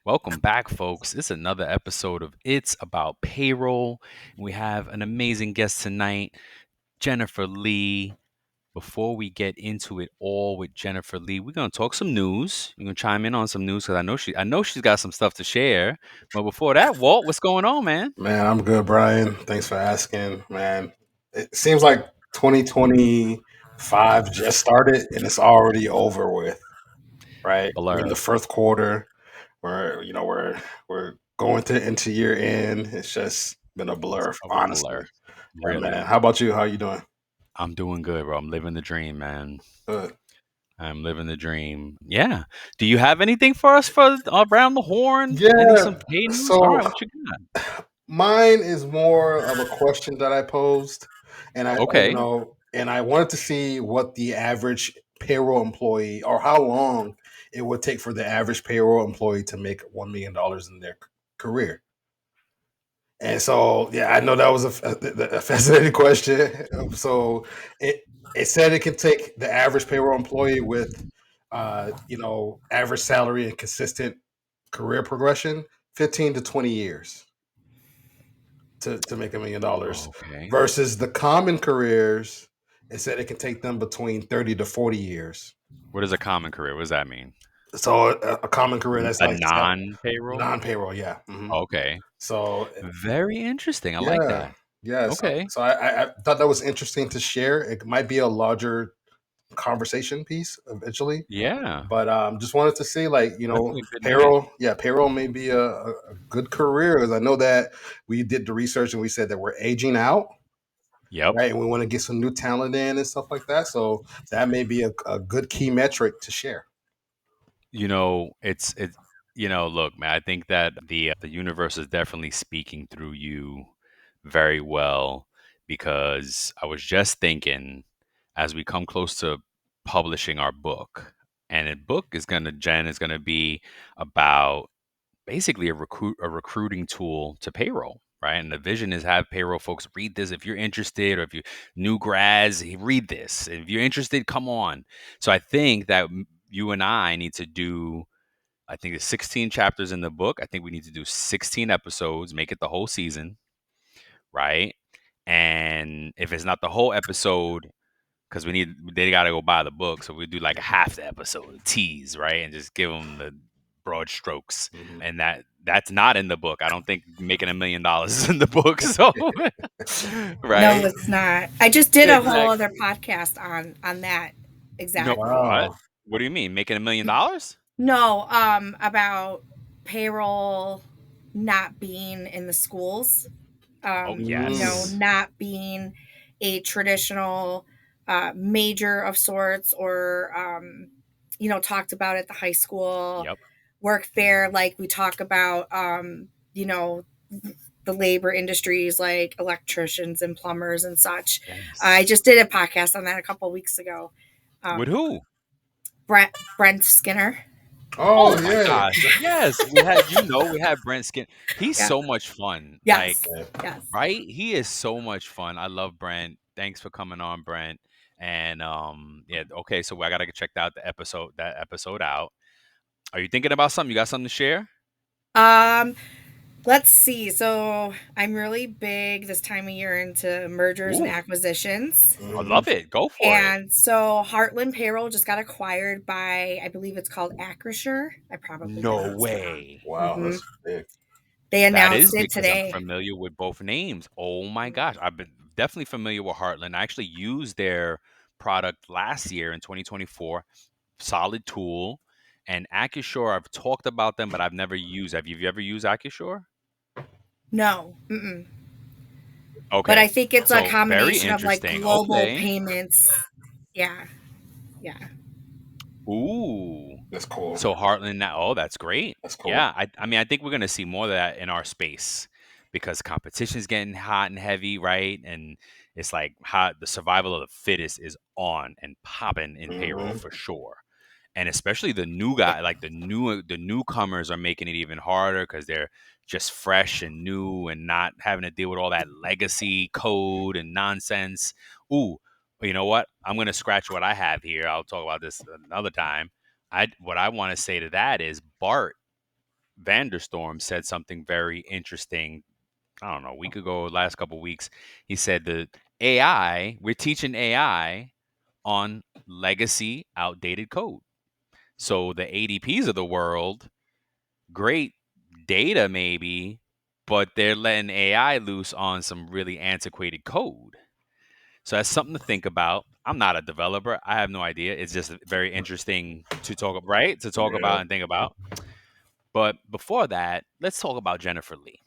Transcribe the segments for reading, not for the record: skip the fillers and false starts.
Welcome back, folks. It's another episode of It's About Payroll. We have an amazing guest tonight, Jennifer Lee. Before we get into it all with Jennifer Lee, we're gonna talk some news. You're gonna chime in on some news because I know she's got some stuff to share. But before that, Walt, what's going on, man? Man, I'm good, Brian. Thanks for asking, man. It seems like 2025 just started and it's already over with, right? We're in the Blur. first quarter. We're going into year end. It's just been a It's blur, a honestly. blur. Yeah, man. Really. How about you? How you doing? I'm doing good, bro. I'm living the dream, man. Good. I'm living the dream. Yeah. Do you have anything for us for around the horn? Some Yeah. pay news? All So right, what you got? mine is more of a question that I posed, and Okay. I wanted to see what the average payroll employee, or how long it would take for the average payroll employee to make $1 million in their career. And so, yeah, I know that was a fascinating question. So it it said it can take the average payroll employee with, average salary and consistent career progression, 15 to 20 years to make $1 million, Okay. versus the common careers. It said it can take them between 30 to 40 years. What is a common career? What does that mean? So a common career that's A like non-payroll? non-payroll, yeah. Okay. So Very interesting. I like yeah, that. yeah. Okay. So I thought that was interesting to share. It might be a larger conversation piece eventually, Yeah. but just wanted to see, like, Definitely a good nugget. payroll. Yeah, payroll may be a good career, because I know that we did the research and we said that we're aging out, Yep. right? And we want to get some new talent in and stuff like that. So that may be a good key metric to share. It's look, man, I think that the universe is definitely speaking through you very well because I was just thinking as we come close to publishing our book, and a book is gonna Jen is gonna be about basically a recruiting tool to payroll, right? And the vision is have payroll folks read this if you're interested, or if you new grads, read this. If you're interested, come on. So I think that you and I need to do. I think there's 16 chapters in the book. I think we need to do 16 episodes, make it the whole season, right? And if it's not the whole episode, because they got to go buy the book, so we do like half the episode, tease, right, and just give them the broad strokes. Mhm. And that's not in the book. I don't think making $1 million is in the book. So, No, right? it's not. I just did a whole other Exactly. podcast on that No, exactly. what? Wow. What do you mean making $1 million? No, about payroll not being in the schools. Oh Mm. yes. Not being a traditional major of sorts, or talked about at the high school Yep. work fair, like we talk about the labor industries like electricians and plumbers and such. I Yes. just did a podcast on that a couple weeks ago. With Um, who? Brent Skinner. Oh Oh my yeah. gosh. Yes, we had Brent Skin. He's Yeah. so much fun. Like, Yes. Yes. right? He is so much fun. I love Brent. Thanks for coming on, Brent. And yeah, okay, so I gotta check out that episode out. Are you thinking about something? You got something to share? Um, let's see. So I'm really big this time of year into mergers and Ooh, acquisitions. I Mhm. love it. Go for it. And so Heartland Payroll just got acquired by, I believe it's called Acrisure. I probably No pronounced it wrong. way. Wow, hmm that's big. They That announced is it because I'm today. familiar with both names. Oh my gosh. I've been definitely familiar with Heartland. I actually used their product last year in 2024. Solid tool. And Acusure, I've talked about them, but I've never used. Have you ever used Acusure? No. Mm-mm. But Okay. I think it's a So very combination of like interesting. global Okay. payments. Yeah. Yeah. Ooh. That's cool. So Heartland now, oh, that's great. That's cool. Yeah. I mean, I think we're gonna see more of that in our space because competition's getting hot and heavy, right? And it's like the survival of the fittest is on and popping in payroll Hmm. for sure. And especially the new guy, like the newcomers are making it even harder because they're just fresh and new and not having to deal with all that legacy code and nonsense. Ooh, you know what? I'm gonna scratch what I have here. I'll talk about this another time. What I want to say to that is Bart. Vanderstorm said something very interesting. I don't know, a week ago, last couple of weeks. He said that we're teaching AI on legacy, outdated code. So the ADPs of the world, great data maybe, but they're letting AI loose on some really antiquated code. So that's something to think about. I'm not a developer. I have no idea. It's just very interesting to talk about, right? To talk Yeah. about and think about. But before that, let's talk about Jennifer Lee.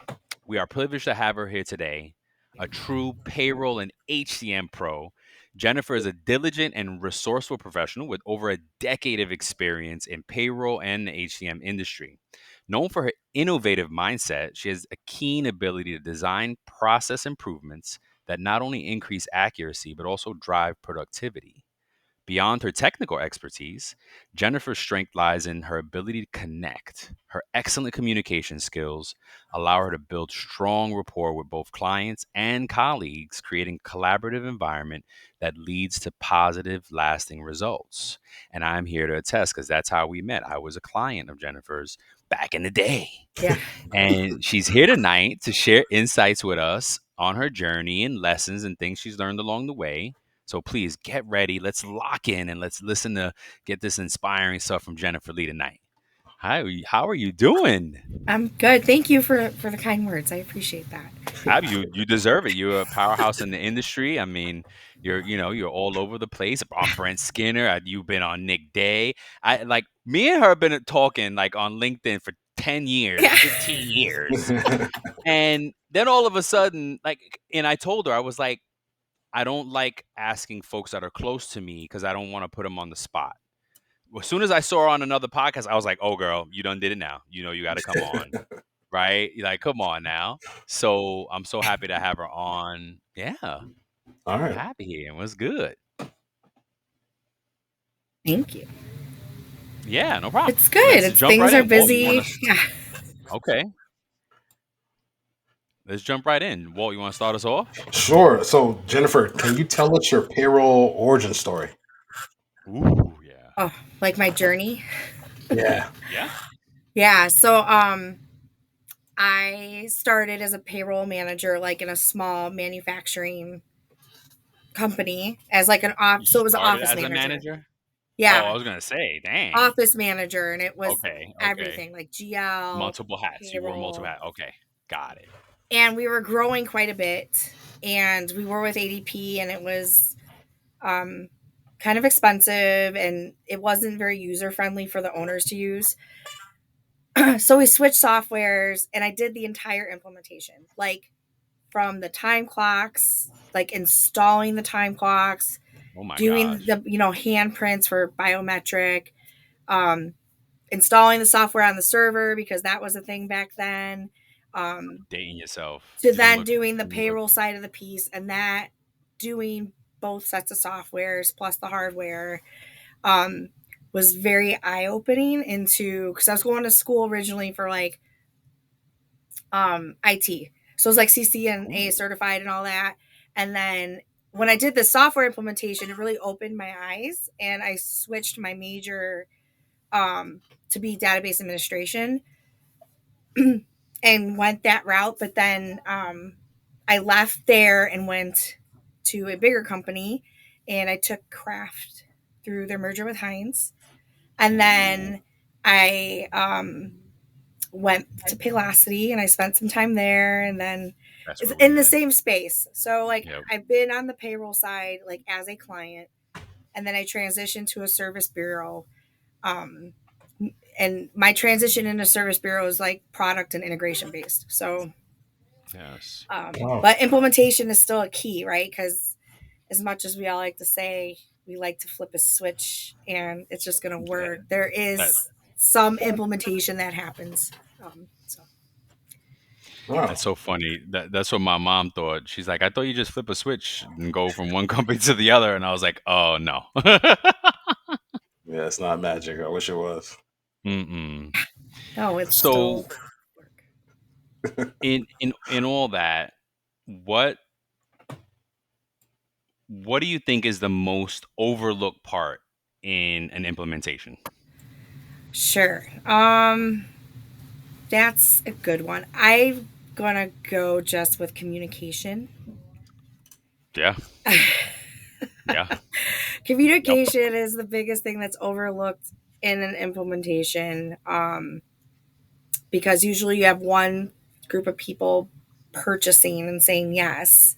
We are privileged to have her here today, a true payroll and HCM pro. Jennifer is a diligent and resourceful professional with over a decade of experience in payroll and the HCM industry. Known for her innovative mindset, she has a keen ability to design process improvements that not only increase accuracy but also drive productivity. Beyond her technical expertise, Jennifer's strength lies in her ability to connect. Her excellent communication skills allow her to build strong rapport with both clients and colleagues, creating a collaborative environment that leads to positive, lasting results. And I'm here to attest because that's how we met. I was a client of Jennifer's back in the day. Yeah. And she's here tonight to share insights with us on her journey and lessons and things she's learned along the way. So please get ready. Let's lock in and let's listen to get this inspiring stuff from Jennifer Lee tonight. Hi, how are you doing? I'm good. Thank you for the kind words. I appreciate that. You deserve it. You're a powerhouse in the industry. I mean, you're all over the place. I'm Brent Skinner. You've been on Nick Day. I like me and her have been talking like on LinkedIn for 10 years, Yeah. 15 years. And then all of a sudden, and I told her, I was like, I don't like asking folks that are close to me because I don't want to put them on the spot. As soon as I saw her on another podcast, I was like, "Oh, girl, you done did it now. You know, you got to come on, right? You're like, come on now." So I'm so happy to have her on. Yeah, All right. happy here. It was good. Thank you. Yeah, no problem. It's good. Let's It's jump things right are in. Walt, you want busy. to? Yeah. Okay, let's jump right in. Walt, you want to start us off? Sure. So, Jennifer, can you tell us your payroll origin story? Ooh, yeah, Oh, like my journey. Yeah. yeah. Yeah. So I started as a payroll manager like in a small manufacturing company as like You so it was an started office as a manager. manager. Oh, I Yeah. was gonna say, dang. Office manager, and it was Okay, okay. everything like GL, Multiple hats. You wore multiple payroll, hats. Okay, got it. and we were growing quite a bit, and we were with ADP, and it was um, kind of expensive, and it wasn't very user friendly for the owners to use. So we switched softwares, and I did the entire implementation, like from the time clocks, like installing the time clocks, Oh my doing gosh. the handprints for biometric, um, installing the software on the server because that was a thing back then. Um, Dating yourself. to You don't then look doing the you look payroll side of the piece, and that doing both sets of softwares plus the hardware um, was very eye opening into because I was going to school originally for like IT. So it was like CCNA Ooh. certified and all that. And then when I did the software implementation, it really opened my eyes and I switched my major to be database administration and went that route. But then I left there and went to a bigger company and I took craft through their merger with Heinz. And Ooh. then I went to Paylocity and I spent some time there and then That's it's where we in the met. same space. So like Yep. I've been on the payroll side like as a client and then I transitioned to a service bureau. Um, and my transition into service bureau is like product and integration based. So Yes. Wow. but implementation is still a key, right? Because as much as we all like to say we like to flip a switch and it's just going to That, work, there that is some implementation that happens. So Wow. that's so funny. That's what my mom thought. She's like, I thought you just flip a switch and go from one company to the other, and I was like, oh no. Yeah, it's not magic. I wish it was. Mm-mm. no, it's So still work. in all that, what what do you think is the most overlooked part in an implementation? Sure. That's a good one. I'm gonna go just with communication. Yeah. Yeah. Yep. Communication is the biggest thing that's overlooked in an implementation, because usually you have one group of people purchasing and saying yes,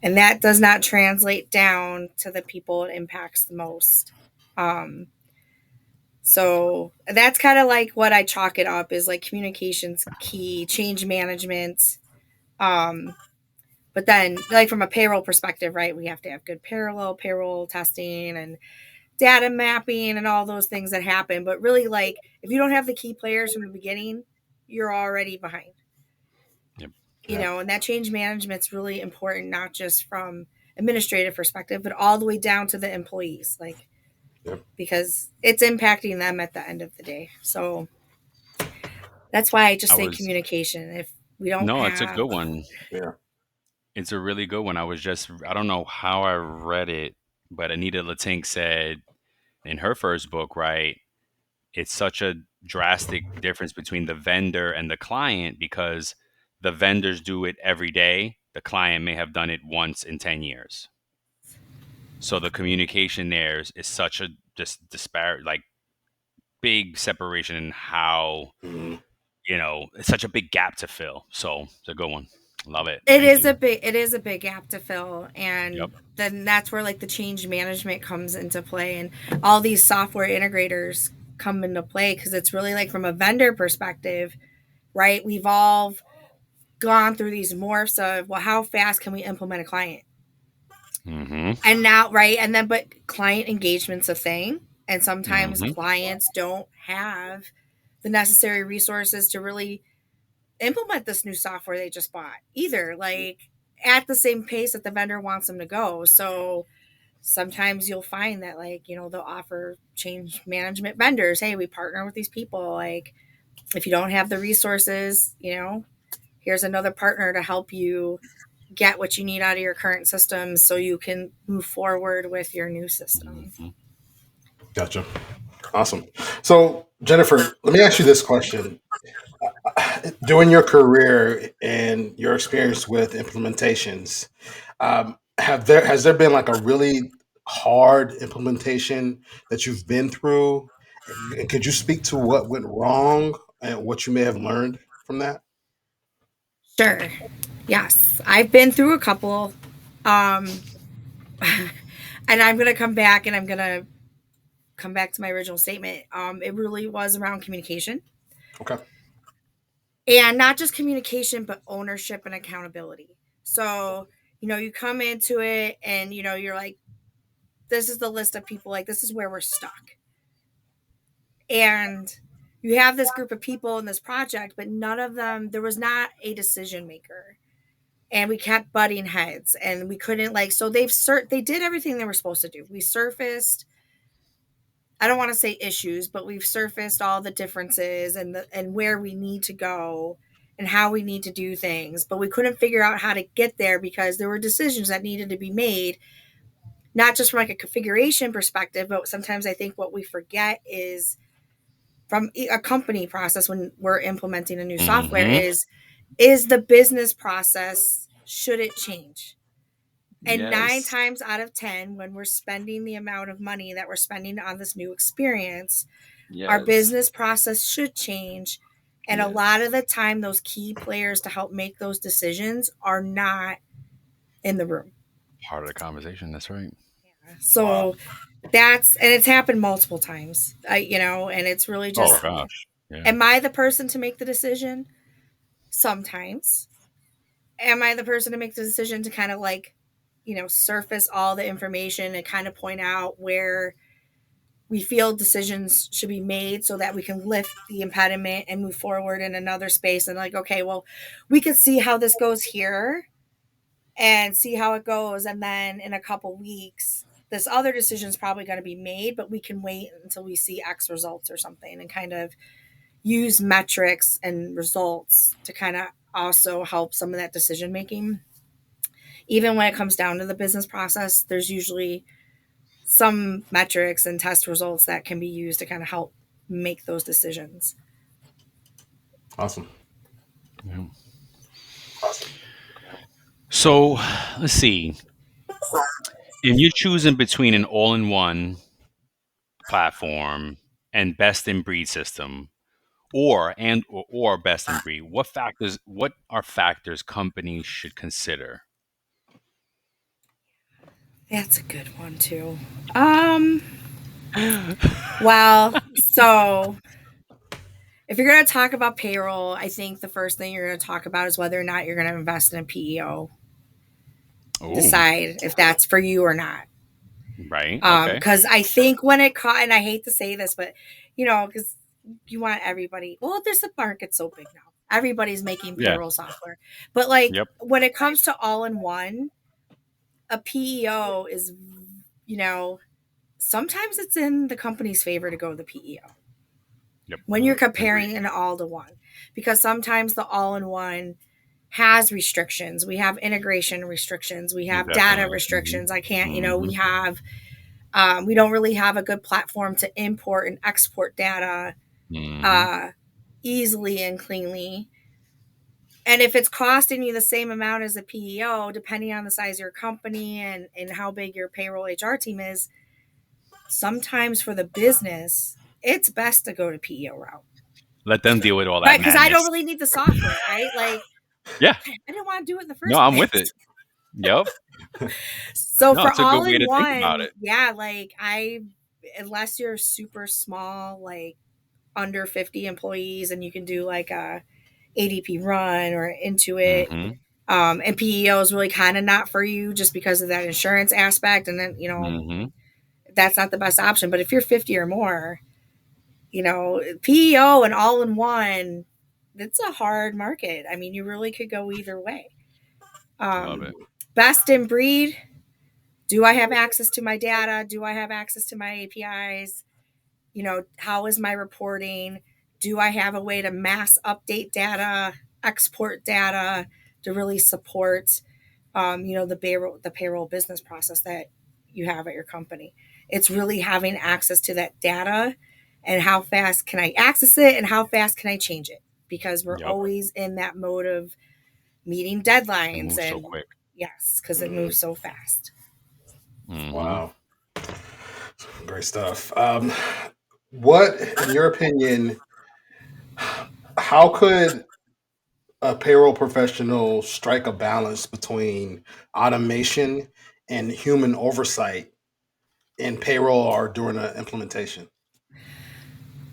and that does not translate down to the people it impacts the most. Um, so that's kind of like what I chalk it up is like communications key, change management. Um, but then, like from a payroll perspective, right, we have to have good payroll testing and data mapping and all those things that happen. But really, like if you don't have the key players from the beginning, you're already behind. Yep. Yeah. And that change management's really important, not just from administrative perspective, but all the way down to the employees, like Yep. because it's impacting them at the end of the day. So that's why I just I say was communication. If we don't No, it's a have good one. Yeah. It's a really good one. I don't know how I read it, but Anita Latink said in her first book, right? It's such a drastic difference between the vendor and the client because the vendors do it every day. The client may have done it once in 10 years. So the communication there is such a just disparate, like big separation in how, Mhm. it's such a big gap to fill. So it's a good one. Love it. it Thank is you. a big it is a big gap to fill, Yep. and then that's where like the change management comes into play, and all these software integrators come into play because it's really like from a vendor perspective, right? We've all gone through these morphs of, well, how fast can we implement a client? Mm-hmm. And now, right? And then, but client engagement's a thing. And sometimes Mm-hmm. clients don't have the necessary resources to really implement this new software they just bought either, like at the same pace that the vendor wants them to go. So sometimes you'll find that, like, they'll offer change management vendors, hey, we partner with these people. Like, if you don't have the resources, here's another partner to help you get what you need out of your current system so you can move forward with your new system. Mm-hmm. Gotcha. Awesome. So, Jennifer, let me ask you this question. During your career and your experience with implementations, has there been like a really hard implementation that you've been through? And could you speak to what went wrong and what you may have learned from that? Sure. Yes. I've been through a couple. Um, and I'm going to come back and I'm going to come back to my original statement. It really was around communication, Okay. and not just communication, but ownership and accountability. So, you come into it and, you're like, this is the list of people, like, this is where we're stuck. And you have this group of people in this project, but none of them, there was not a decision maker. And we kept butting heads and we couldn't, like, so they did everything they were supposed to do. We surfaced, I don't want to say issues, but we've surfaced all the differences and where we need to go and how we need to do things, but we couldn't figure out how to get there because there were decisions that needed to be made, not just from like a configuration perspective, but sometimes I think what we forget is from a company process when we're implementing a new software Mm-hmm. is the business process, should it change? And nine Yes. times out of 10, when we're spending the amount of money that we're spending on this new experience, our Yes. business process should change. And a lot of Yes. the time, those key players to help make those decisions are not in the room. Part of the conversation. That's right. Wow. So and it's happened multiple times, and it's really Oh just, gosh. Yeah. am I the person to make the decision? Sometimes. Am I the person to make the decision to kind of like, surface all the information and kind of point out where we feel decisions should be made so that we can lift the impediment and move forward in another space, and like, okay, well, we could see how this goes here and see how it goes, and then in a couple weeks this other decision is probably going to be made, but we can wait until we see X results or something, and kind of use metrics and results to kind of also help some of that decision making. Even when it comes down to the business process, there's usually some metrics and test results that can be used to kind of help make those decisions. Awesome. Yeah. So let's see. If you're choosing between an all-in-one platform and best in breed system, or best in breed, what are factors companies should consider? That's a good one too. Um, well, so if you're going to talk about payroll, I think the first thing you're going to talk about is whether or not you're going to invest in a PEO. Oh, Decide if that's for you or not. right. Okay. Because I think when it caught, and I hate to say this, but because you want everybody. Well, there's the market so big now. Everybody's making Yeah. payroll software, but like Yep. when it comes to all in one, a PEO is, you know, sometimes it's in the company's favor to go the PEO Yep. when you're Agreed. comparing an all to one, because sometimes the all in one has restrictions. We have integration restrictions. We have data Definitely. Hmm. restrictions. I can't, Hmm. we have, we don't really have a good platform to import and export data Hmm. uh, easily and cleanly. And if it's costing you the same amount as a PEO, depending on the size of your company and how big your payroll HR team is, sometimes for the business, it's best to go to PEO route. Let them deal with all that Right. Because I don't madness. really need the software, right? Like, Yeah. I didn't want to do it in the No, first I'm with it. place. Yep. So No, for it's a good all way in to think about one, it. yeah, like unless you're super small, like under 50 employees, and you can do like a ADP run or Intuit, Hmm. and PEO is really kind of not for you just because of that insurance aspect. And then, Hmm. that's not the best option. But if you're 50 or more, PEO and all in one, it's a hard market. I mean, you really could go either way. Love Um, it. Best in breed. Do I have access to my data? Do I have access to my APIs? How is my reporting? Do I have a way to mass update data, export data to really support, the payroll business process that you have at your company? It's really having access to that data and how fast can I access it and how fast can I change it? Because we're Yep. always in that mode of meeting It deadlines, moves so and quick. yes, because it Mhm. moves so fast. Hmm. Wow. Great stuff. What, in your opinion, how could a payroll professional strike a balance between automation and human oversight in payroll or during an implementation?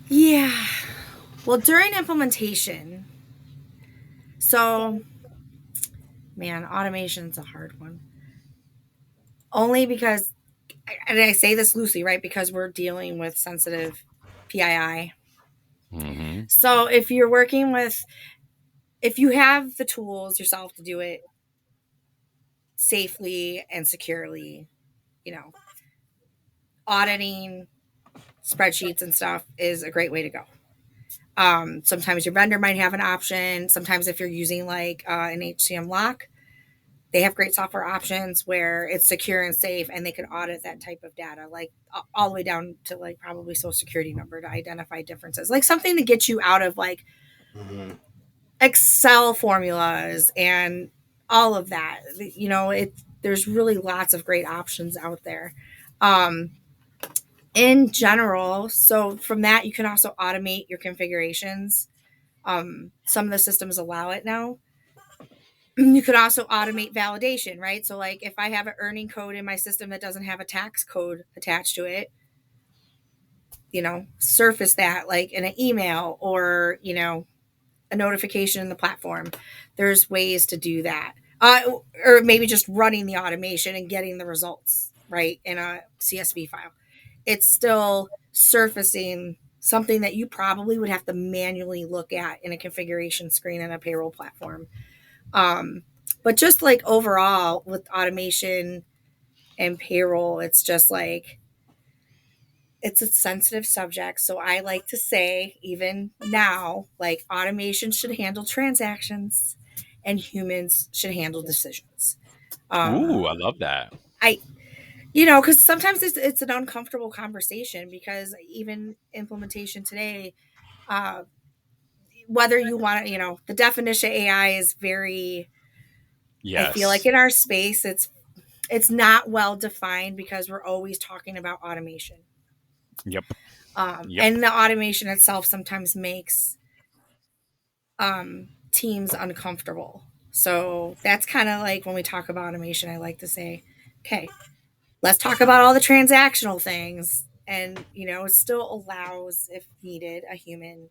Yeah. Well, during implementation, so man, automation's a hard one. Only because, and I say this loosely, right? Because we're dealing with sensitive PII. Hmm. So if you have the tools yourself to do it safely and securely, you know, auditing spreadsheets and stuff is a great way to go. Sometimes your vendor might have an option. Sometimes if you're using like an HCM lock, they have great software options where it's secure and safe, and they can audit that type of data, like all the way down to like probably social security number to identify differences, like something to get you out of like Hmm. Excel formulas and all of that. There's really lots of great options out there. Um, in general, so from that you can also automate your configurations. Some of the systems allow it now. You could also automate validation, right? So, like, if I have an earning code in my system that doesn't have a tax code attached to it, surface that like in an email or, a notification in the platform. There's ways to do that. Or maybe just running the automation and getting the results, right, in a CSV file. It's still surfacing something that you probably would have to manually look at in a configuration screen in a payroll platform. Um, but just like overall with automation and payroll, it's just like it's a sensitive subject. So I like to say, even now, like automation should handle transactions and humans should handle decisions. Um, Ooh, I love that. I, because sometimes it's an uncomfortable conversation because even implementation today, uh, whether you want to, the definition of AI is very, I feel like Yes. in our space, it's not well defined because we're always talking about automation. Yep. Yep. And the automation itself sometimes makes teams uncomfortable. So that's kind of like when we talk about automation, I like to say, okay, let's talk about all the transactional things. And, it still allows, if needed, a human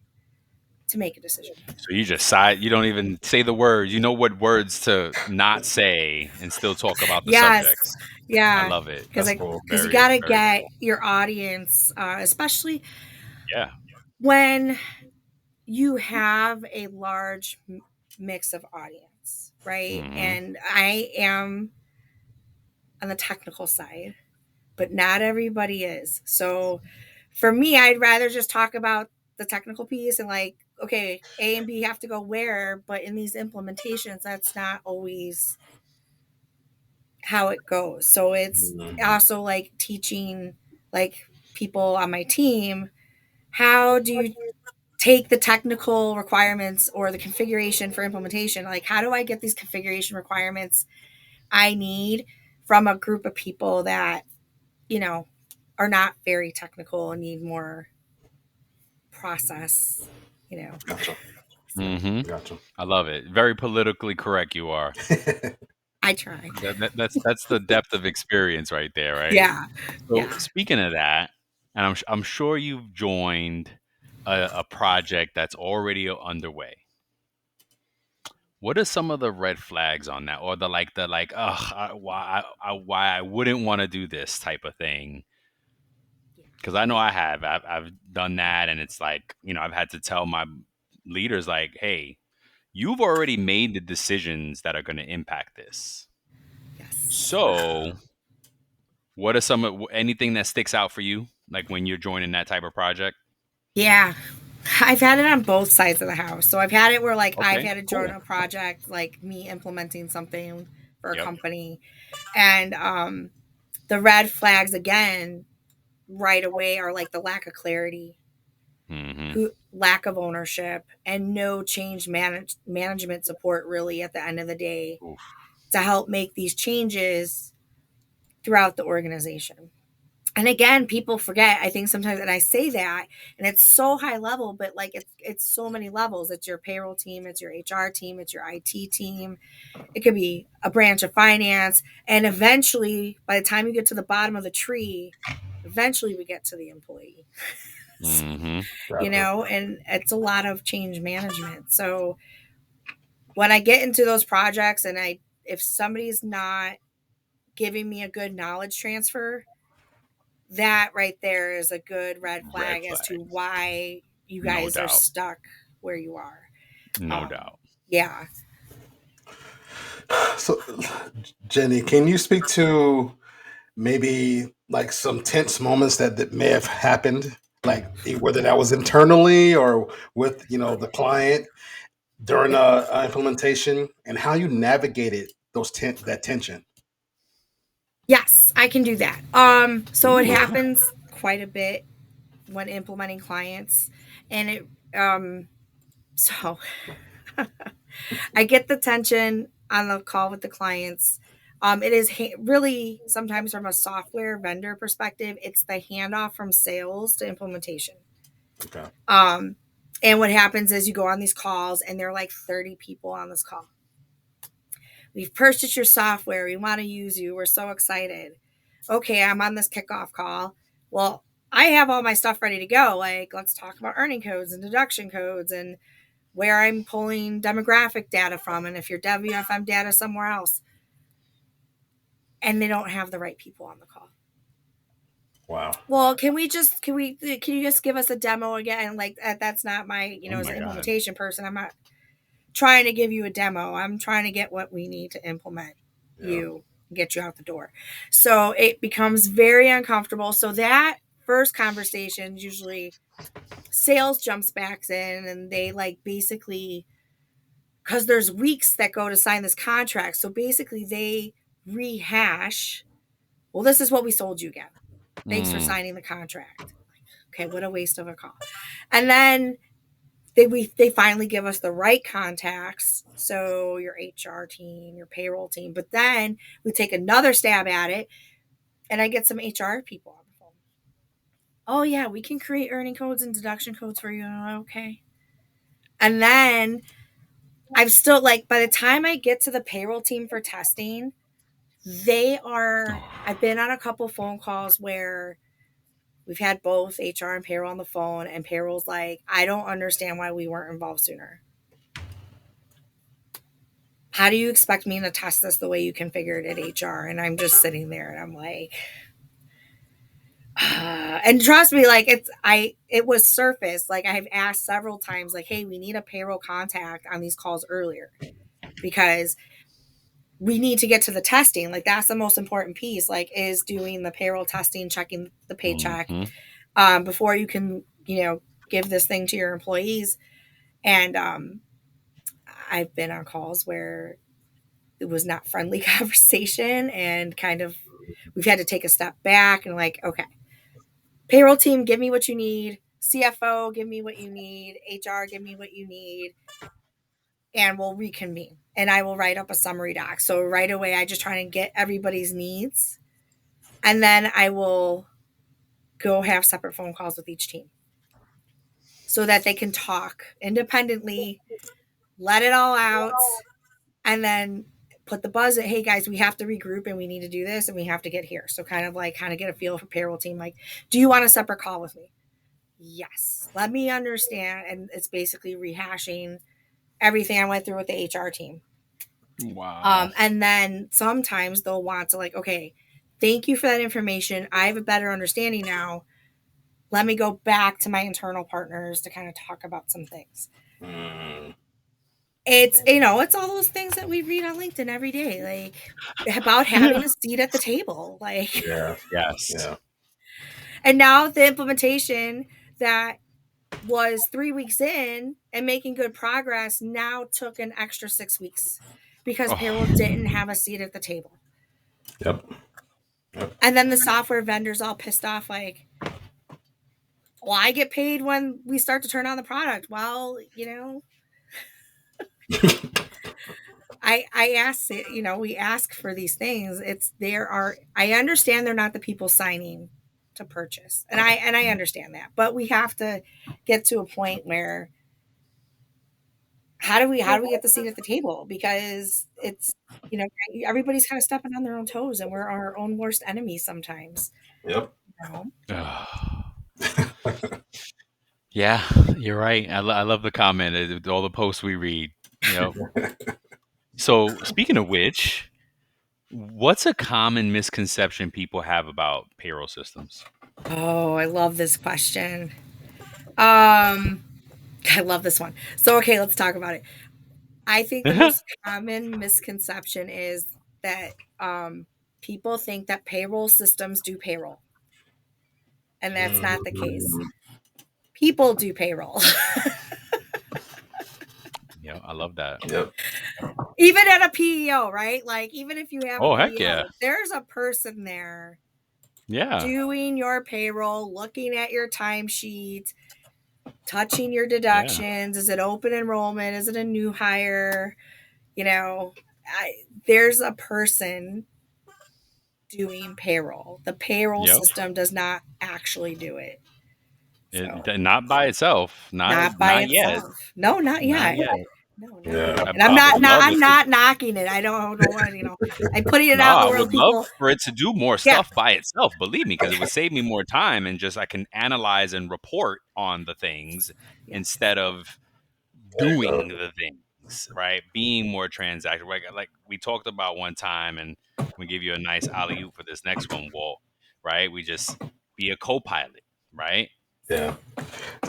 to make a decision. So you just So, side. You don't even say the words. You know what words to not say and still talk about the yes. subjects. I Yeah. love it. Because That's I, cool. because you Very, got to very get cool. your audience, especially Yeah. when you have a large mix of audience, right? Hmm. And I am on the technical side, but not everybody is. So for me, I'd rather just talk about the technical piece and like, okay, A and B have to go where, but in these implementations, that's not always how it goes. So it's Mhm. also like teaching like people on my team, how do you take the technical requirements or the configuration for implementation? Like, how do I get these configuration requirements I need from a group of people that, you know, are not very technical and need more process, you know. Gotcha. So Hmm. Gotcha. I love it. Very politically correct you are. I try. That's the depth of experience right there, right? Yeah. So Yeah. speaking of that, and I'm sure you've joined a project that's already underway. What are some of the red flags on that, or the why I wouldn't want to do this type of thing? Because I know I have. I've done that, and it's like, I've had to tell my leaders like, hey, you've already made the decisions that are going to impact this. Yes. So, what are anything that sticks out for you, like when you're joining that type of project? Yeah. I've had it on both sides of the house. So I've had it where like I've Okay, had to join cool. a project, like me implementing something for a Yep. company. And the red flags again right away are like the lack of clarity, Hmm. who lack of ownership, and no change management support really at the end of the day Oof. to help make these changes throughout the organization. And again, people forget, I think sometimes, and I say that, and it's so high level, but like it's so many levels. It's your payroll team, it's your HR team, it's your IT team, it could be a branch of finance, and eventually by the time you get to the bottom of the tree, eventually we get to the employee. So, Hmm. Gotcha. and it's a lot of change management. So when I get into those projects and if somebody's not giving me a good knowledge transfer, that right there is a good red Red flag as to flags, why you no guys are doubt, stuck where you are. no Um, doubt. yeah. So, Jenny, can you speak to maybe like some tense moments that may have happened, like whether that was internally or with the client during a implementation, and how you navigated that tension? Yes, I can do that. So it Ooh. happens quite a bit when implementing clients, and um, so I get the tension on the call with the clients. It is really sometimes from a software vendor perspective, it's the handoff from sales to implementation. Okay. Um, and what happens is you go on these calls, and there are like 30 people on this call. We've purchased your software. We want to use you. We're so excited. Okay, I'm on this kickoff call. Well, I have all my stuff ready to go. Like, let's talk about earning codes and deduction codes and where I'm pulling demographic data from, and if your WFM data somewhere else. And they don't have the right people on the call. Wow. Well, can you just give us a demo again? Like that's not my, Oh as my an god. implementation person, I'm not trying to give you a demo. I'm trying to get what we need to implement Yeah. you, get you out the door. So it becomes very uncomfortable. So that first conversation, usually sales jumps back in, and they like basically, because there's weeks that go to sign this contract. So basically they rehash, well, this is what we sold you again. Thanks for Mm. signing the contract. Okay, what a waste of a call. And then they finally give us the right contacts. So your HR team, your payroll team, but then we take another stab at it, and I get some HR people on the phone. Oh yeah, we can create earning codes and deduction codes for you. Okay. And then I'm still like, by the time I get to the payroll team for testing, I've been on a couple phone calls where we've had both HR and payroll on the phone, and payroll's like, I don't understand why we weren't involved sooner. How do you expect me to test this the way you configured it, HR? And I'm just sitting there and I'm like, and trust me, like it was surface. Like I've asked several times, like, hey, we need a payroll contact on these calls earlier because we need to get to the testing. Like that's the most important piece, like is doing the payroll testing, checking the paycheck before you can, give this thing to your employees. And I've been on calls where it was not friendly conversation, and kind of we've had to take a step back and like, okay, payroll team, give me what you need. CFO, give me what you need. HR, give me what you need. And we'll reconvene. And I will write up a summary doc. So right away, I just try and get everybody's needs. And then I will go have separate phone calls with each team so that they can talk independently, let it all out, and then put the buzz at, hey guys, we have to regroup and we need to do this and we have to get here. So kind of get a feel for payroll team. Like, do you want a separate call with me? Yes. Let me understand. And it's basically rehashing everything I went through with the HR team. Wow. And then sometimes they'll want to like, okay, thank you for that information. I have a better understanding now. Let me go back to my internal partners to kind of talk about some things. It's all those things that we read on LinkedIn every day, like about having a seat at the table. Like, Yes. Yeah. and now the implementation that was 3 weeks in and making good progress now took an extra 6 weeks because payroll didn't have a seat at the table. Yep. And then the software vendors all pissed off, like, well, I get paid when we start to turn on the product. Well, I ask it, we ask for these things. I understand they're not the people signing to purchase. And I understand that. But we have to get to a point where how do we get the seat at the table? Because it's, everybody's kind of stepping on their own toes, and we're our own worst enemies sometimes. Yep. Yeah, you're right. I love the comment. All the posts we read. So speaking of which, what's a common misconception people have about payroll systems? Oh, I love this question. I love this one. So, okay, let's talk about it. I think the most common misconception is that people think that payroll systems do payroll, and that's not the case. People do payroll. I love that. Yep. Even at a PEO, right? Like, even if you have a Oh, heck yeah. PEO, there's a person there Yeah. doing your payroll, looking at your timesheet, touching your deductions. Yeah. Is it open enrollment? Is it a new hire? There's a person doing payroll. The payroll system does not actually do it. Not by itself. Not by itself. Yet. No, not yet. Not yet. No. And I'm not knocking it. I don't want, I'm putting it out in the world. I would love for it to do more stuff by itself, believe me, because it would save me more time, and just I can analyze and report on the things instead of doing the things, right? Being more transactional. Like we talked about one time, and we give you a nice alley-oop for this next one, Walt, right? We just be a co-pilot, right? Yeah.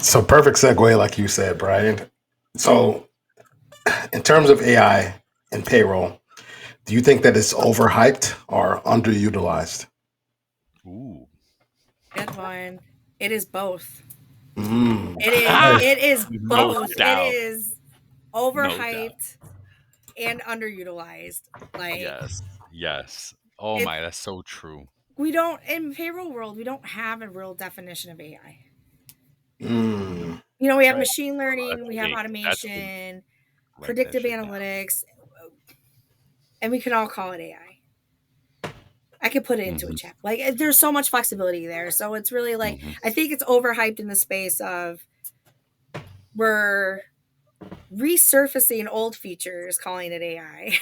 So perfect segue, like you said, Brian. So in terms of AI and payroll, do you think that it's overhyped or underutilized? Ooh. Good one. It is both. Mm. It is both. No doubt. It is overhyped and underutilized. Like, yes. Oh my, that's so true. We don't, in payroll world, we don't have a real definition of AI. We have Right. machine Oh, learning, that's we have big. That's big. automation, Write that predictive shit down. analytics, and we can all call it AI. I could put it into a Hmm. chat. Like there's so much flexibility there. So it's really like Hmm. I think it's overhyped in the space of we're resurfacing old features, calling it AI.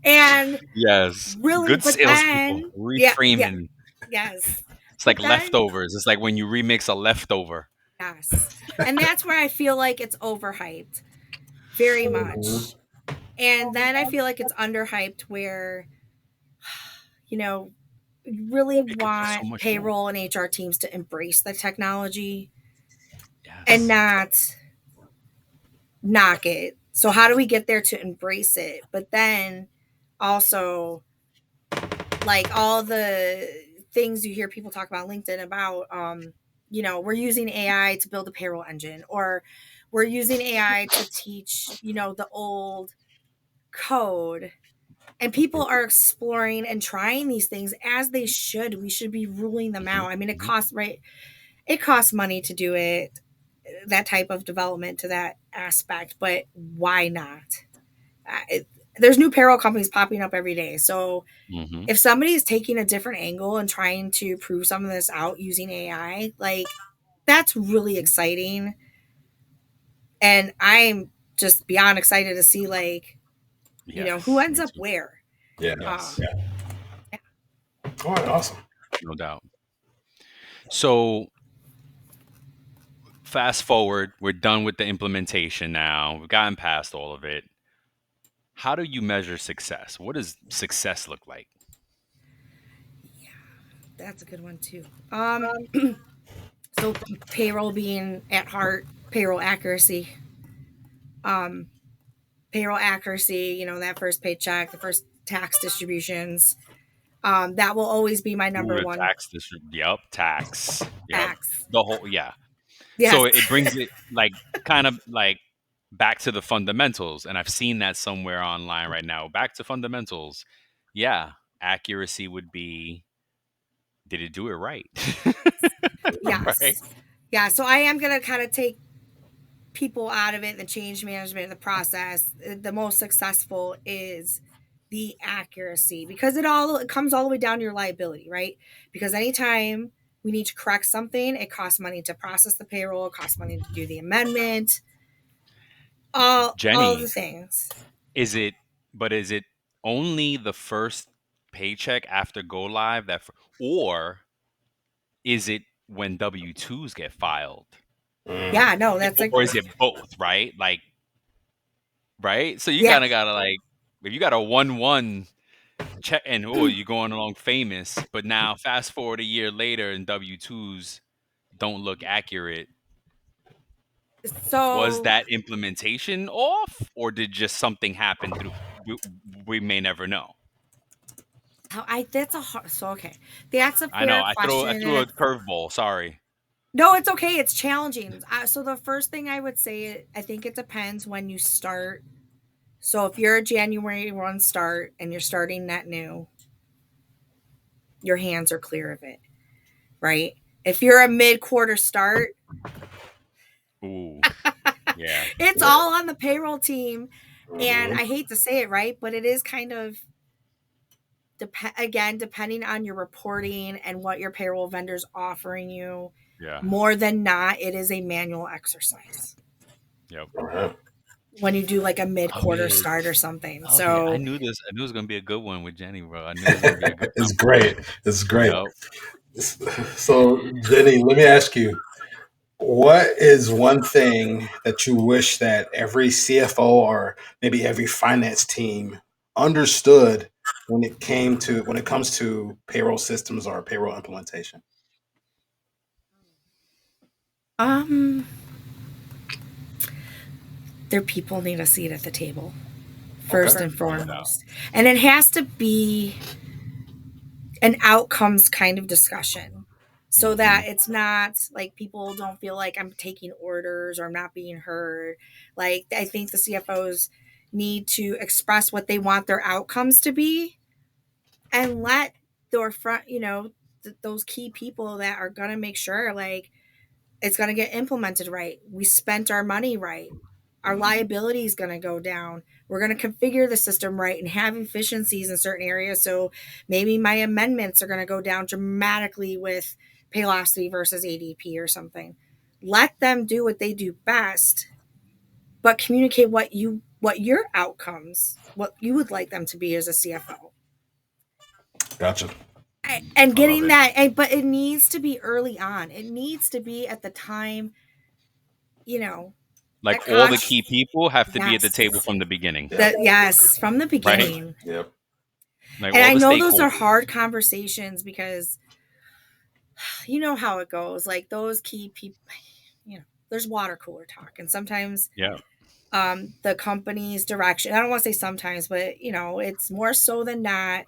And Yes. really, Good but salespeople then yeah, reframing. yes. It's like But then leftovers. It's like when you remix a leftover. yes. And that's where I feel like it's overhyped very Mhm. much. And then I feel like it's underhyped where, you know, you really It could do so want much more. payroll and HR teams to embrace the technology and Yes. not knock it. So how do we get there to embrace it? But then also like all the things you hear people talk about LinkedIn about we're using AI to build a payroll engine, or we're using AI to teach, the old code. And people are exploring and trying these things as they should. We should be ruling them Hmm. out. I mean, it Hmm. costs, right? It costs money to do it, that type of development to that aspect, but why not? There's new payroll companies popping up every day. So Hmm. if somebody is taking a different angle and trying to prove some of this out using AI, like that's really exciting. And I'm just beyond excited to see like, who Yes. ends Me up too. where. Yeah. Um, Yes. yeah. All right. Awesome. No doubt. So fast forward, we're done with the implementation now. We've gotten past all of it. How do you measure success? What does success look like? That's a good one too. So payroll being at heart, payroll accuracy. Um, Payroll accuracy, that first paycheck, the first tax distributions. That will always be my Ooh, number the one tax Yep, tax. Yep. tax. The whole yeah. Yes. So it brings it like kind of like back to the fundamentals. And I've seen that somewhere online right now. Back to fundamentals. Yeah. Accuracy would be, did it do it right? Right. Yes. Yeah. So I am going to kind of take people out of it, the change management, the process. The most successful is the accuracy, because it comes all the way down to your liability, right? Because anytime we need to correct something, it costs money to process the payroll, it costs money to do the amendment, all the Jenny, things. is it, but is it only the first paycheck after go live or is it when W-2s get filed? Mm. Yeah, no, that's like Or is it both, right? Like, right? So you yeah. kind of gotta like, if you got a 1-1 check and oh, you're going along famous, but now fast forward a year later and W-2s don't look accurate. Was So that implementation off, or did just something happen through? We, we may never know. that's a hard, so okay. That's a I know. fair I question, threw and a it's curveball. Sorry. no, it's okay. It's challenging. So the first thing I would say, I think it depends when you start. So if you're a January 1 start and you're starting that new, your hands are clear of it, right? If you're a mid-quarter start, Ooh, yeah. it's Yeah. all on the payroll team. And Mhm. I hate to say it, right? But it is kind of again, depending on your reporting and what your payroll vendor's offering you, Yeah. more than not, it is a manual exercise Yep. All right. when you do like a Oh mid-quarter yeah. start or something. Oh yeah. I So knew this. I knew it was gonna be a good one with Jenny, bro. I knew it was gonna be a good It's great. conversation. It's great. Yep. So, Jenny, let me ask you, what is one thing that you wish that every CFO or maybe every finance team understood when it comes to payroll systems or payroll implementation? um their people need a seat at the table Okay. first and No doubt. foremost. And it has to be an outcomes kind of discussion so Mm-hmm. that it's not like people don't feel like I'm taking orders or I'm not being heard. Like I think the CFOs need to express what they want their outcomes to be and let their front, those key people that are going to make sure like it's going to get implemented right. We spent our money right. Our liability is going to go down. We're going to configure the system right and have efficiencies in certain areas. So maybe my amendments are going to go down dramatically with Paylocity versus ADP or something. Let them do what they do best, but communicate what your outcomes, what you would like them to be as a CFO. Gotcha. And I love getting it. that, but it needs to be early on. It needs to be at the time, you know, Like that all the con- key people have to be at the yes, table from the beginning, Yep. yes, from the right? beginning. Yep. Like And all I the know those are stakeholders. hard conversations because you know how it goes. Like those key people, there's water cooler talk, and sometimes Yeah. the company's direction. I don't want to say sometimes, but it's more so than not.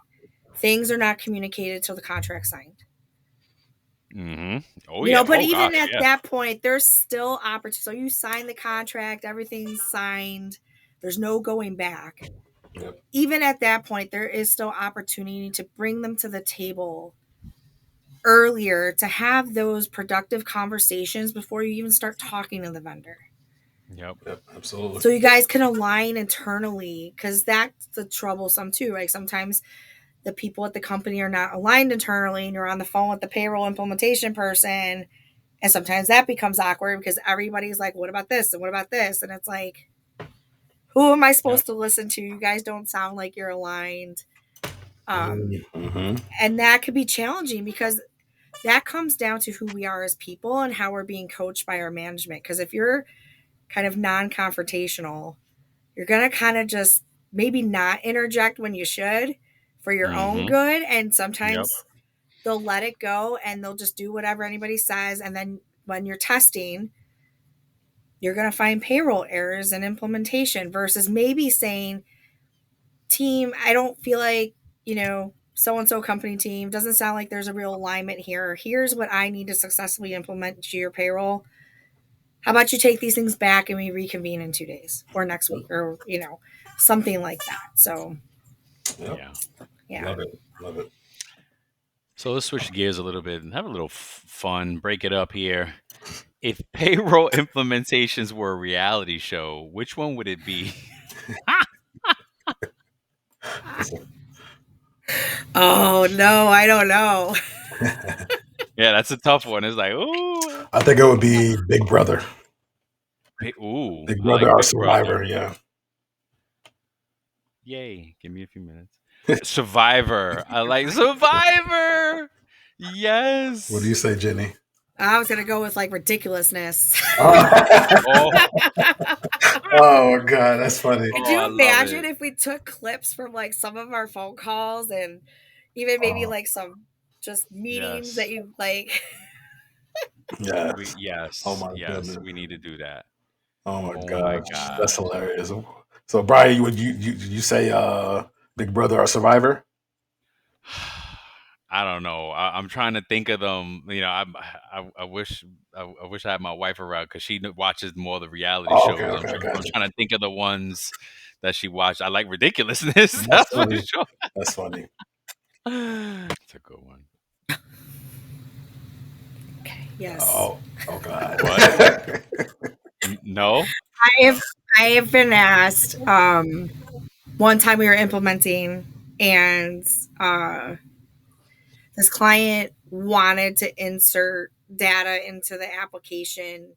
Things are not communicated till the contract's signed. Mm-hmm. Oh yeah. But Oh even gosh. at Yeah. that point, there's still opportunity. So you sign the contract, everything's signed. There's no going back. Yep. Even at that point, there is still opportunity to bring them to the table earlier to have those productive conversations before you even start talking to the vendor. Yep. Yep. Absolutely. So you guys can align internally, because that's the troublesome too. Like sometimes the people at the company are not aligned internally and you're on the phone with the payroll implementation person. And sometimes that becomes awkward because everybody's like, what about this? And what about this? And it's like, who am I Yep. supposed to listen to? You guys don't sound like you're aligned. Mm-hmm. And that could be challenging because that comes down to who we are as people and how we're being coached by our management. Because if you're kind of non-confrontational, you're going to kind of just maybe not interject when you should for your own Mm-hmm. good. And Yep. sometimes they'll let it go and they'll just do whatever anybody says. And then when you're testing, you're going to find payroll errors in implementation versus maybe saying, team, I don't feel like, so and so company team doesn't sound like there's a real alignment here. Here's what I need to successfully implement to your payroll. How about you take these things back and we reconvene in 2 days or next week or, something like that. So, Yep. Yeah. yeah. Love it. Love it. So let's switch gears a little bit and have a little fun. Break it up here. If payroll implementations were a reality show, which one would it be? Oh, no, I don't know. Yeah, that's a tough one. It's like, ooh, I think it would be Big Brother. ooh, Big I Brother, like our Big Brother. survivor. Yeah. Yay! Give me a few minutes. Survivor. I like Survivor. What do you Yes. say, Jenny? I was going to go with like ridiculousness. Oh, Oh God, that's funny. Could oh, you I love imagine it. if we took clips from like some of our phone calls and even maybe Oh, like some just meetings that Yes. you like? yes. Oh Yes, my yes. goodness. We need to do that. Oh my Oh my gosh, that's gosh. hilarious. So, Brian, would you say Big Brother or Survivor? I don't know. I'm trying to think of them. I wish I wish I had my wife around because she watches more of the reality Oh, okay, shows. okay, I I'm got you. trying to think of the ones that she watched. I like ridiculousness. That's That's for funny. sure. That's funny. It's a good one. Okay, yes. Oh, oh God. What? No. I have I have been asked one time we were implementing and this client wanted to insert data into the application,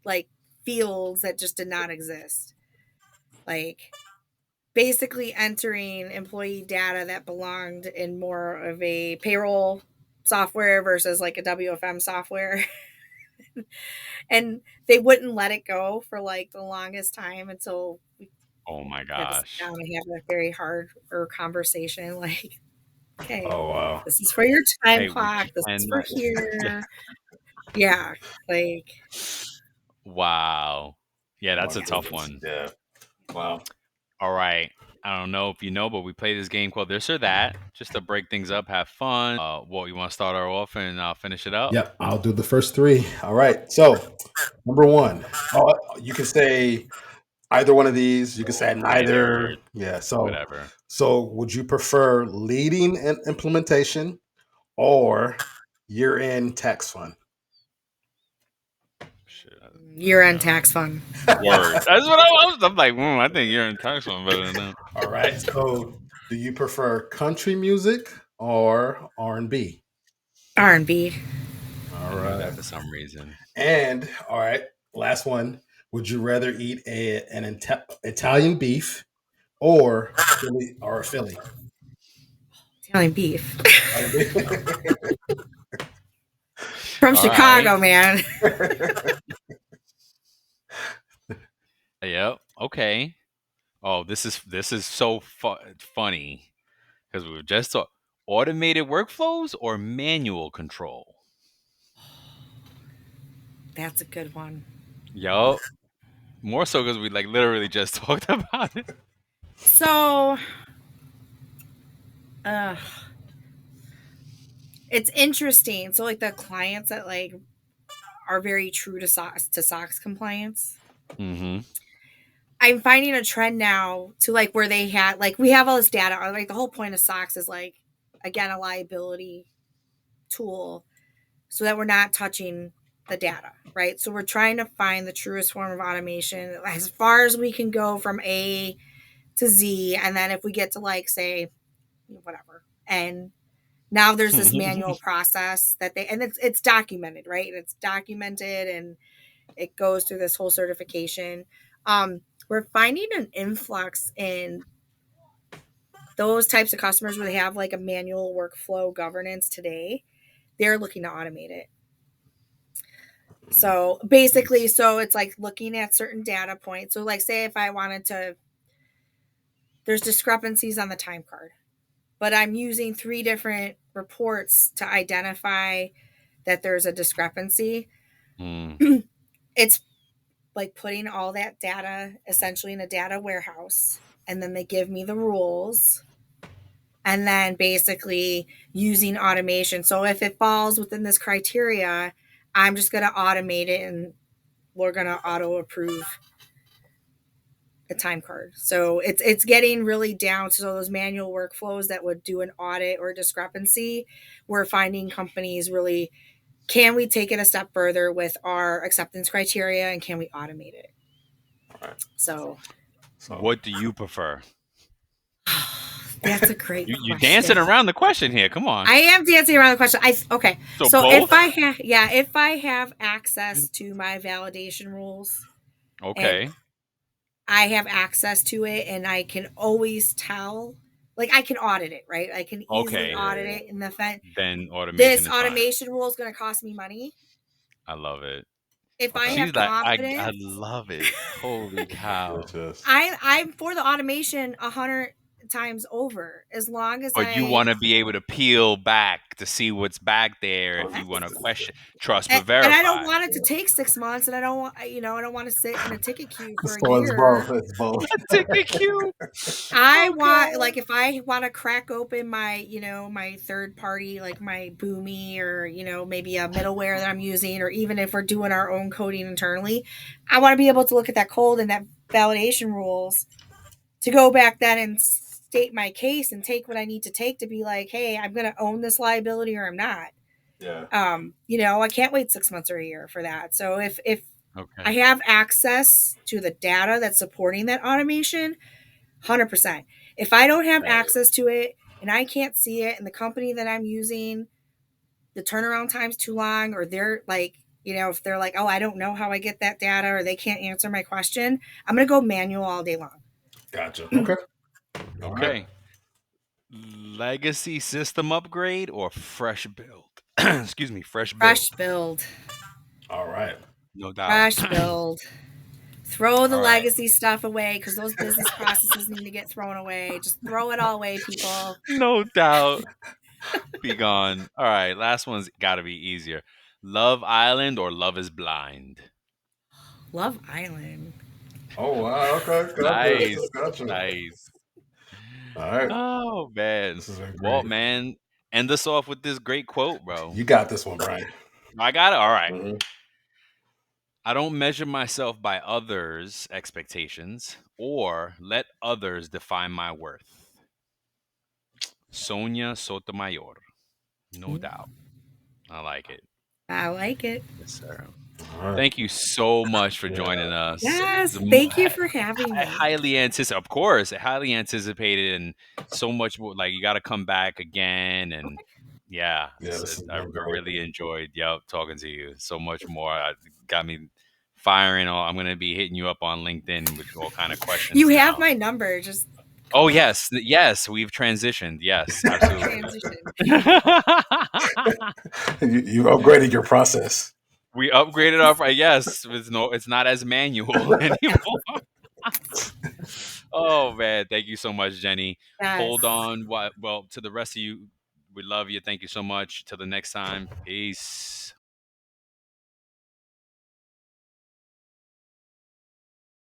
like fields that just did not exist. Like basically entering employee data that belonged in more of a payroll software versus like a WFM software. And they wouldn't let it go for like the longest time until we Oh my had to sit gosh. down and have a very hard or conversation like, okay, Oh wow. this is for your time Hey, we clock, this is for cannot. Yeah. here. Yeah, like Wow. Yeah, Oh that's my a tough goodness. one. Yeah. Wow. All right. I don't know if you know, but we play this game called This or That just to break things up, have fun. You want to start her off and I'll finish it up? Yep. I'll do the first three. All right. So, number one. Oh, you can say either one of these. You can say Either, neither. Yeah. So, whatever. would you prefer leading an implementation or year-end tax fund? Shit, Year-end no. tax fund. Word. That's what I was. I'm like, I think you're in tax one better than that. All right. So, do you prefer country music or R&B? R&B. All I knew right. that for some reason. And all right, last one. Would you rather eat Italian beef or Philly? Italian beef. Italian beef. From All right. Chicago, man. Yep. Okay. Oh, this is so funny because we were just talking automated workflows or manual control. That's a good one. Yup. More so because we like literally just talked about it. So, uh, it's interesting. So, like the clients that like are very true to SOX compliance. Mm-hmm. I'm finding a trend now to like where they had like we have all this data. Or like the whole point of SOX is like again a liability tool, so that we're not touching the data, right? So we're trying to find the truest form of automation as far as we can go from A to Z, and then if we get to like say whatever, and now there's this manual process that they and it's documented, right? And it's documented and it goes through this whole certification. We're finding an influx in those types of customers where they have like a manual workflow governance today. They're looking to automate it. So basically, so it's like looking at certain data points. So like say if I wanted to, there's discrepancies on the time card, but I'm using 3 different reports to identify that there's a discrepancy. Mm. It's like putting all that data essentially in a data warehouse, and then they give me the rules, and then basically using automation. So if it falls within this criteria, I'm just going to automate it and we're going to auto approve the time card. So it's getting really down to those manual workflows that would do an audit or discrepancy. We're finding companies really, can we take it a step further with our acceptance criteria and can we automate it? All right. So So, What do you prefer? that's a great You dancing question. around the question here. Come on. I am dancing around the question. Okay. So So both. if I have access to my validation rules and Okay. I have access to it and I can always tell, like I can audit it, right? I can easily Okay. audit it in the event Then automation this is fine. automation rule is going to cost me money. I love it. If I okay. have She's like, I confidence, love it. Holy cow. Yes, yes. I'm for the automation 100 times over as long as But you I want to be able to peel back to see what's back there if you want to question. Trust but and I don't verify. want it to take 6 months, and I don't want I don't want to sit in a ticket queue for a So it's both. year. It's both. Ticket queue. I Oh want god. like if I want to crack open my my third party like my Boomi or maybe a middleware that I'm using, or even if we're doing our own coding internally, I want to be able to look at that code and that validation rules to go back then and state my case and take what I need to take to be like, hey, I'm going to own this liability or I'm not. Yeah. I can't wait 6 months or a year for that. So if I Okay. have access to the data that's supporting that automation, 100%. If I don't have Right. access to it and I can't see it, and the company that I'm using, the turnaround time's too long, or they're like, if they're like, oh, I don't know how I get that data, or they can't answer my question, I'm going to go manual all day long. Gotcha. Okay. All right. Okay. Legacy system upgrade or fresh build? Excuse me, fresh build. Fresh build. All right. No doubt. Fresh build. Throw the All right. legacy stuff away because those business processes need to get thrown away. Just throw it all away, people. No doubt. Be gone. All right. Last one's got to be easier. Love Island or Love is Blind? Love Island. Oh wow. Okay. Gotcha. Nice. Gotcha. Nice. All right. Oh, man. This has been Well, great. man, end us off with this great quote, bro. You got this one, Brian. I got it. All right. Mhm. I don't measure myself by others' expectations or let others define my worth. Sonia Sotomayor. No doubt. I like it. I like it. Yes, sir. All right. Thank you so much for Yeah. joining us. Yes, It's thank you for having me. highly anticipated, of course, highly anticipated, and so much more. Like you got to come back again, and yeah, Yeah, this has I been great. really enjoyed, talking to you. So much more. Got me firing. I'm gonna be hitting you up on LinkedIn with all kind of You questions have now. my number. Just Oh call me. yes, yes, we've transitioned. Yes, absolutely. Transition. You've upgraded your process. We upgraded our yes. It's not as manual anymore. Oh man, thank you so much, Jenny. Yes. Hold on. Well, to the rest of you, we love you. Thank you so much. Till the next time. Peace.